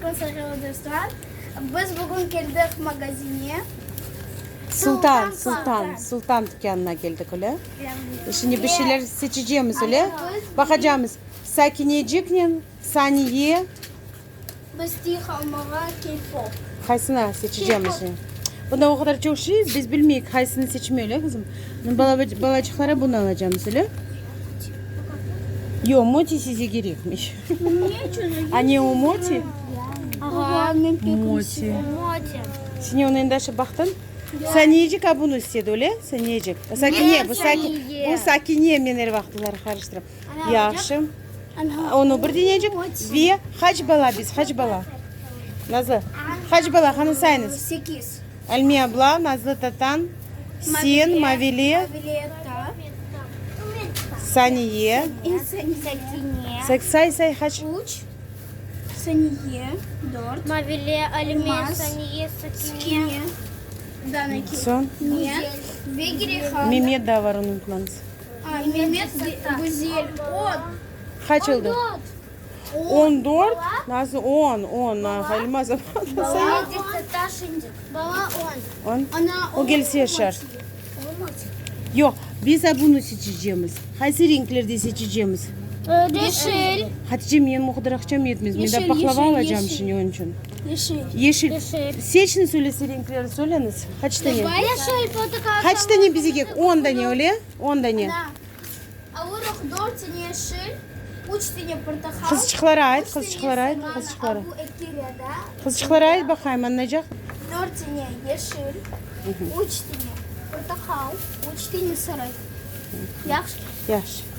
Alaykum selam dostlar. Biz bugün geldik magazine. Sultan dükkanına geldik öyle. Şimdi bir şeyler seçeceğimiz öyle. Bakacağımız. Sakinecik'nin, Saniye. Biz tih almağa K-pop. Kaysını seçeceğimiz. Bunda o kadar çok şeyiz. Biz bilmiyoruz kaysını seçmiyor öyle kızım. Balacıklara bunu alacağımız öyle. Yo, moti size gerekmiş. Niye çocuk? A ne o moti? Aha, Moti. Şimdi onun daşı baktın. Saniyecik ha bunu istedi öyle. Saniyecik. Sakiniye bu sakiniye menleri baktılar karıştırıp. Yaxşı. Onu bir deneyecek ve kaç bala biz kaç bala? Nazlı. Kaç bala hanım sayınız? 8. Almiye abla, Nazlı Tatan, Sen, Mavili, Saniye. Say kaç? 3. Saniye 4. Mavili, Alimiye, Elmas. Saniye, Sakiniye. Skiniye. Danaki. Son. Mehmet. Ve Girihan. Mehmet daha var onun planı. Mehmet Güzel. Kaç oldu? 14. Nazlı 10. 10. Halima zaman. Baba 10. 10. Ana O gelsi yaşar. Yok. Biz de bunu seçeceğimiz. Hangi renklerde seçeceğimiz? Yeşil. Hatice'm benim o kadar akşam yetmez. Ben de Yeşil, baklava yeşil, alacağım yeşil. şimdi onun için. Yeşil. Yeşil. Yeşil. Seçin söylese renkleri söyleniz. Kaç tane? Yeşil, portakal. Kaç tane bize gerek? 10 tane öyle? 10 tane. Avuruk 4 tane yeşil. 3 tane portakal. Kızçıklara ait, kızçıklara ait, kızçıklara. Bu Ekirya'da Kızçıklara ait bakayım anlayacak. 4 tane yeşil. 3 tane portakal. 3 tane sarı. Yaxşı. Yaş.